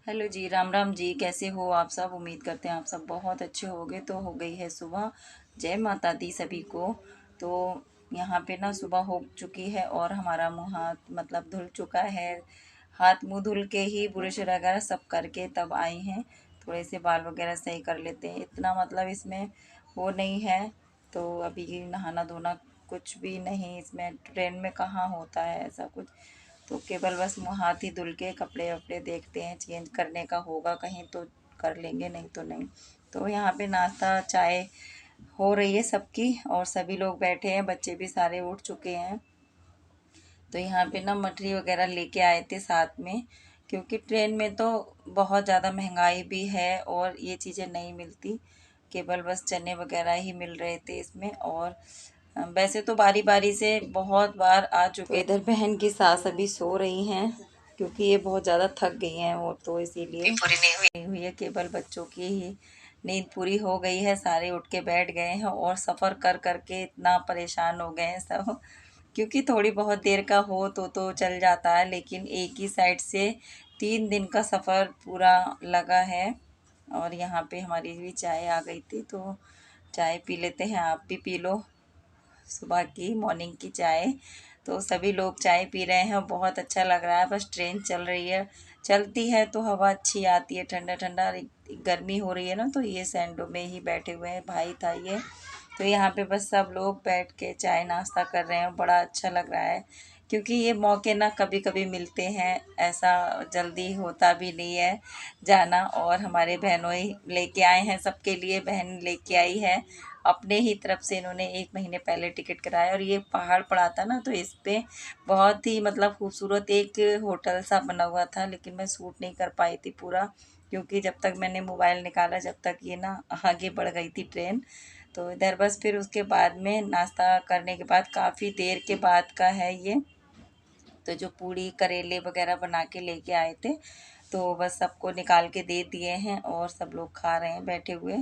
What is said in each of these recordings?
Hello जी, राम राम जी। कैसे हो आप सब? उम्मीद करते हैं आप सब बहुत अच्छे होंगे। तो हो गई है सुबह। जय माता दी सभी को। तो यहाँ पे ना सुबह हो चुकी है और हमारा मुँह हाथ मतलब धुल चुका है। हाथ मुँह धुल के ही ब्रश वगैरह सब करके तब आई हैं। थोड़े से बाल वगैरह सही कर लेते हैं, इतना मतलब इसमें वो नहीं है। तो अभी नहाना धोना कुछ भी नहीं इसमें, ट्रेन में कहाँ होता है ऐसा कुछ। तो केवल बस मुँह हाथ ही धुल के कपड़े वपड़े देखते हैं, चेंज करने का होगा कहीं तो कर लेंगे, नहीं तो नहीं। तो यहाँ पे नाश्ता चाय हो रही है सबकी और सभी लोग बैठे हैं, बच्चे भी सारे उठ चुके हैं। तो यहाँ पे ना मठरी वगैरह लेके आए थे साथ में, क्योंकि ट्रेन में तो बहुत ज़्यादा महंगाई भी है और ये चीज़ें नहीं मिलती। केवल बस चने वगैरह ही मिल रहे थे इसमें। और वैसे तो बारी बारी से बहुत बार आ चुके। इधर बहन की सास अभी सो रही हैं, क्योंकि ये बहुत ज़्यादा थक गई हैं वो, तो इसीलिए पूरी नहीं हुई है। केवल बच्चों की ही नींद पूरी हो गई है, सारे उठ के बैठ गए हैं। और सफ़र कर कर के इतना परेशान हो गए हैं सब, क्योंकि थोड़ी बहुत देर का हो तो चल जाता है, लेकिन एक ही साइड से 3 दिन का सफ़र पूरा लगा है। और यहाँ पे हमारी भी चाय आ गई थी, तो चाय पी लेते हैं, आप भी पी लो सुबह की मॉर्निंग की चाय। तो सभी लोग चाय पी रहे हैं, बहुत अच्छा लग रहा है। बस ट्रेन चल रही है, चलती है तो हवा अच्छी आती है, ठंडा ठंडा। गर्मी हो रही है ना, तो ये सैंडो में ही बैठे हुए हैं, भाई था ये। तो यहाँ पे बस सब लोग बैठ के चाय नाश्ता कर रहे हैं, बड़ा अच्छा लग रहा है। क्योंकि ये मौके ना कभी कभी मिलते हैं, ऐसा जल्दी होता भी नहीं है जाना। और हमारे बहनों ही लेके आए हैं, सबके लिए बहन लेके आई है अपने ही तरफ से। इन्होंने 1 महीने पहले टिकट कराया और ये पहाड़ पड़ा था ना, तो इस पे बहुत ही मतलब खूबसूरत एक होटल सा बना हुआ था, लेकिन मैं शूट नहीं कर पाई थी पूरा, क्योंकि जब तक मैंने मोबाइल निकाला जब तक ये ना आगे बढ़ गई थी ट्रेन। तो इधर बस फिर उसके बाद में नाश्ता करने के बाद, काफ़ी देर के बाद का है ये, तो जो पूड़ी करेले वगैरह बना के लेके आए थे, तो बस सबको निकाल के दे दिए हैं और सब लोग खा रहे हैं बैठे हुए।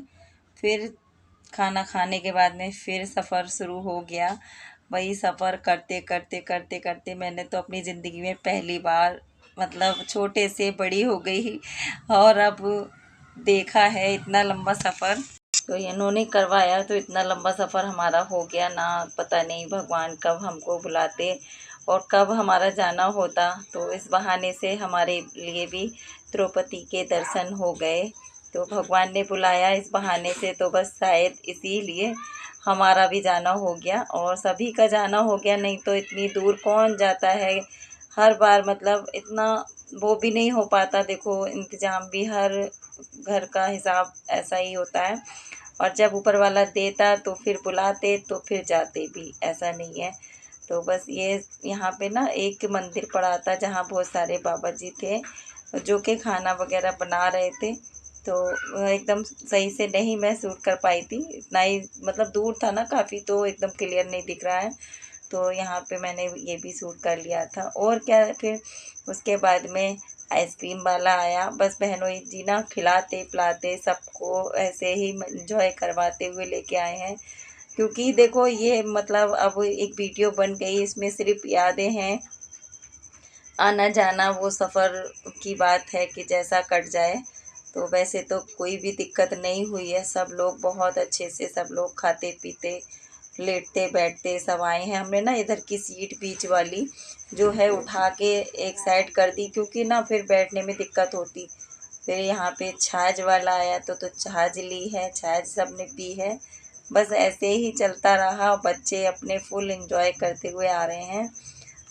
फिर खाना खाने के बाद में फिर सफ़र शुरू हो गया। वही सफ़र करते करते करते करते मैंने तो अपनी ज़िंदगी में पहली बार मतलब छोटे से बड़ी हो गई, और अब देखा है इतना लंबा सफ़र। तो इन्होंने करवाया तो इतना लंबा सफ़र हमारा हो गया ना, पता नहीं भगवान कब हमको बुलाते और कब हमारा जाना होता। तो इस बहाने से हमारे लिए भी द्रौपदी के दर्शन हो गए। तो भगवान ने बुलाया इस बहाने से, तो बस शायद इसीलिए हमारा भी जाना हो गया और सभी का जाना हो गया। नहीं तो इतनी दूर कौन जाता है हर बार, मतलब इतना वो भी नहीं हो पाता। देखो इंतज़ाम भी, हर घर का हिसाब ऐसा ही होता है। और जब ऊपर वाला देता तो फिर बुलाते, तो फिर जाते भी, ऐसा नहीं है। तो बस ये यहाँ पे ना एक मंदिर पड़ा था जहाँ बहुत सारे बाबा जी थे जो कि खाना वगैरह बना रहे थे। तो एकदम सही से नहीं मैं शूट कर पाई थी, इतना ही मतलब दूर था ना काफ़ी, तो एकदम क्लियर नहीं दिख रहा है। तो यहाँ पे मैंने ये भी शूट कर लिया था। और क्या, फिर उसके बाद में आइसक्रीम वाला आया। बस बहनों जी ना खिलाते पिलाते सबको ऐसे ही इंजॉय करवाते हुए लेके आए हैं। क्योंकि देखो ये मतलब अब एक वीडियो बन गई, इसमें सिर्फ यादें हैं, आना जाना वो सफ़र की बात है कि जैसा कट जाए। तो वैसे तो कोई भी दिक्कत नहीं हुई है, सब लोग बहुत अच्छे से, सब लोग खाते पीते लेटते बैठते सब आए हैं। हमने ना इधर की सीट बीच वाली जो है उठा के एक साइड कर दी, क्योंकि ना फिर बैठने में दिक्कत होती। फिर यहाँ पे छाछ वाला आया तो छाछ ली है, छाछ सब ने पी है। बस ऐसे ही चलता रहा, बच्चे अपने फुल एंजॉय करते हुए आ रहे हैं।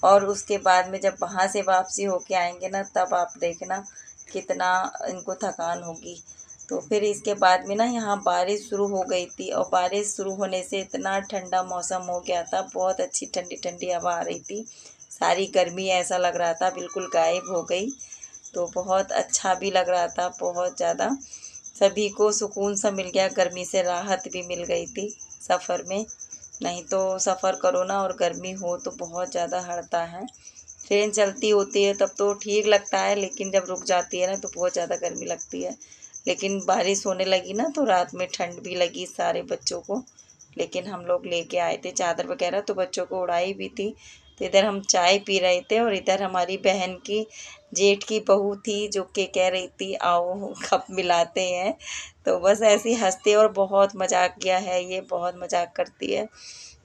और उसके बाद में जब वहाँ से वापसी होके आएंगे ना, तब आप देखना कितना इनको थकान होगी। तो फिर इसके बाद में ना यहाँ बारिश शुरू हो गई थी, और बारिश शुरू होने से इतना ठंडा मौसम हो गया था, बहुत अच्छी ठंडी ठंडी हवा आ रही थी। सारी गर्मी ऐसा लग रहा था बिल्कुल गायब हो गई। तो बहुत अच्छा भी लग रहा था, बहुत ज़्यादा सभी को सुकून सा मिल गया, गर्मी से राहत भी मिल गई थी सफ़र में। नहीं तो सफ़र करो ना और गर्मी हो तो बहुत ज़्यादा हड़ता है। ट्रेन चलती होती है तब तो ठीक लगता है, लेकिन जब रुक जाती है ना तो बहुत ज़्यादा गर्मी लगती है। लेकिन बारिश होने लगी ना तो रात में ठंड भी लगी सारे बच्चों को। लेकिन हम लोग लेके आए थे चादर वगैरह, तो बच्चों को उड़ाई भी थी। तो इधर हम चाय पी रहे थे और इधर हमारी बहन की जेठ की बहू थी जो कि कह रही थी आओ कप मिलाते हैं। तो बस ऐसे ही हंसते और बहुत मजाक किया है, ये बहुत मजाक करती है।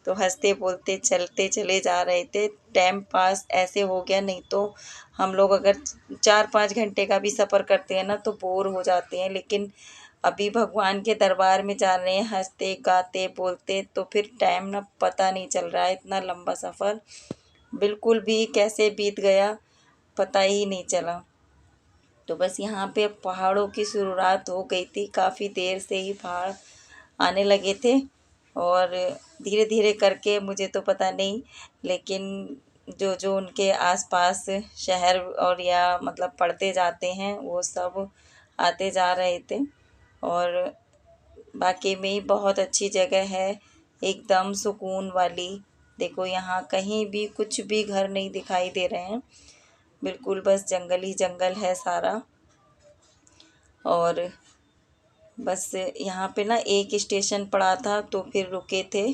तो हंसते बोलते चलते चले जा रहे थे। टाइम पास ऐसे हो गया, नहीं तो हम लोग अगर 4-5 घंटे का भी सफ़र करते हैं ना तो बोर हो जाते हैं, लेकिन अभी भगवान के दरबार में जा रहे हैं हंसते गाते बोलते, तो फिर टाइम ना पता नहीं चल रहा है। इतना लंबा सफ़र बिल्कुल भी कैसे बीत गया पता ही नहीं चला। तो बस यहाँ पे पहाड़ों की शुरुआत हो गई थी, काफ़ी देर से ही पहाड़ आने लगे थे और धीरे धीरे करके, मुझे तो पता नहीं, लेकिन जो जो उनके आसपास शहर और या मतलब पड़ते जाते हैं वो सब आते जा रहे थे। और बाकी में बहुत अच्छी जगह है, एकदम सुकून वाली। देखो यहाँ कहीं भी कुछ भी घर नहीं दिखाई दे रहे हैं, बिल्कुल बस जंगल ही जंगल है सारा। और बस यहाँ पे ना एक स्टेशन पड़ा था तो फिर रुके थे।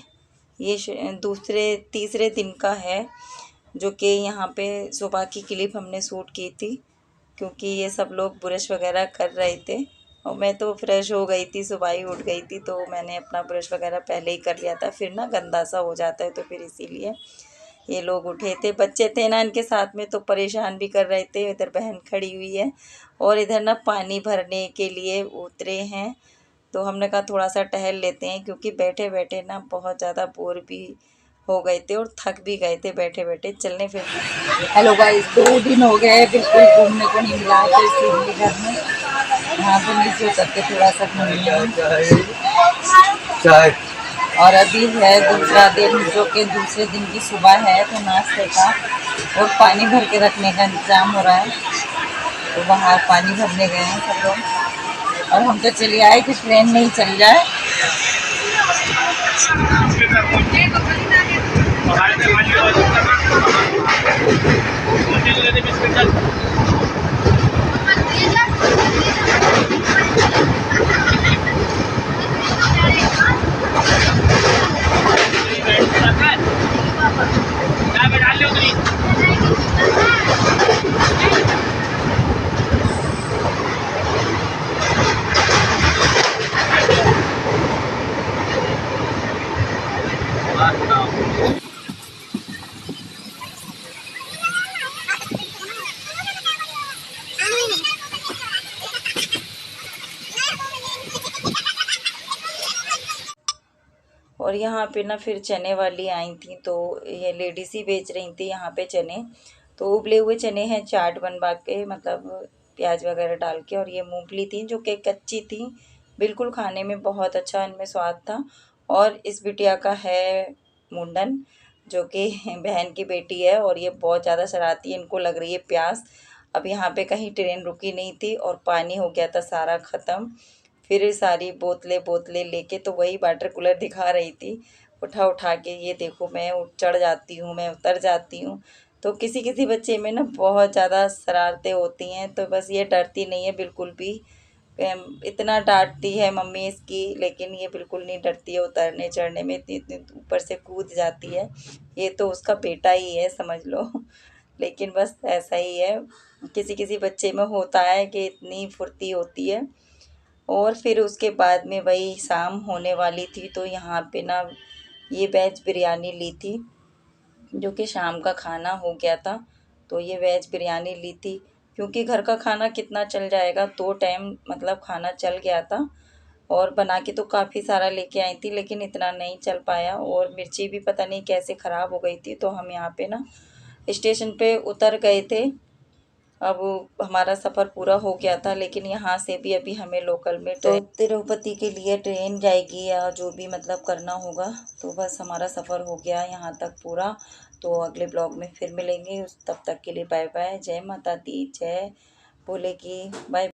ये दूसरे तीसरे दिन का है, जो कि यहाँ पे सुबह की क्लिप हमने शूट की थी, क्योंकि ये सब लोग ब्रश वगैरह कर रहे थे और मैं तो फ्रेश हो गई थी, सुबह ही उठ गई थी, तो मैंने अपना ब्रश वगैरह पहले ही कर लिया था, फिर ना गंदा सा हो जाता है तो फिर इसीलिए ये लोग उठे थे। बच्चे थे ना इनके साथ में तो परेशान भी कर रहे थे। इधर बहन खड़ी हुई है और इधर ना पानी भरने के लिए उतरे हैं, तो हमने कहा थोड़ा सा टहल लेते हैं, क्योंकि बैठे बैठे ना बहुत ज़्यादा बोर भी हो गए थे और थक भी गए थे बैठे बैठे चलने फिरने। हेलो गाइस, 2 दिन हो गए बिल्कुल घूमने को नहीं मिला, तो इसीलिए घर में यहाँ पे नीचे उतर के थोड़ा सा घूमने। और अभी है दूसरा दिन, जो कि दूसरे दिन की सुबह है, तो नाश्ते का और पानी भर के रखने का इंतज़ाम हो रहा है। तो बाहर पानी भरने गए हैं सब लोग और हम तो चले आए कि ट्रेन नहीं चल जाए। और यहाँ पे ना फिर चने वाली आई थी, तो ये लेडीज ही बेच रही थी यहाँ पे चने। तो उबले हुए चने हैं चाट बनवा के, मतलब प्याज वगैरह डाल के। और ये मूंगफली थी जो कि कच्ची थी, बिल्कुल खाने में बहुत अच्छा इनमें स्वाद था। और इस बिटिया का है मुंडन, जो कि बहन की बेटी है और ये बहुत ज़्यादा शरारती है, इनको लग रही है प्यास। अब यहाँ पे कहीं ट्रेन रुकी नहीं थी और पानी हो गया था सारा ख़त्म। फिर सारी बोतलें बोतलें लेके, तो वही वाटर कूलर दिखा रही थी उठा उठा के, ये देखो मैं चढ़ जाती हूँ, मैं उतर जाती हूँ। तो किसी किसी बच्चे में ना बहुत ज़्यादा शरारतें होती हैं, तो बस ये डरती नहीं है बिल्कुल भी। इतना डांटती है मम्मी इसकी, लेकिन ये बिल्कुल नहीं डरती है उतरने चढ़ने में, इतनी इतनी ऊपर से कूद जाती है। ये तो उसका बेटा ही है समझ लो। लेकिन बस ऐसा ही है, किसी किसी बच्चे में होता है कि इतनी फुर्ती होती है। और फिर उसके बाद में वही शाम होने वाली थी, तो यहाँ पे ना ये वेज बिरयानी ली थी, जो कि शाम का खाना हो गया था। तो ये वेज बिरयानी ली थी, क्योंकि घर का खाना कितना चल जाएगा, 2 टाइम मतलब खाना चल गया था। और बना के तो काफ़ी सारा लेके आई थी, लेकिन इतना नहीं चल पाया और मिर्ची भी पता नहीं कैसे ख़राब हो गई थी। तो हम यहाँ पे ना स्टेशन पे उतर गए थे। अब हमारा सफ़र पूरा हो गया था, लेकिन यहाँ से भी अभी हमें लोकल में तो तिरुपति के लिए ट्रेन जाएगी या जो भी मतलब करना होगा। तो बस हमारा सफ़र हो गया यहाँ तक पूरा। तो अगले ब्लॉग में फिर मिलेंगे, तब तक के लिए बाय बाय। जय माता दी, जय भोले की, बाय।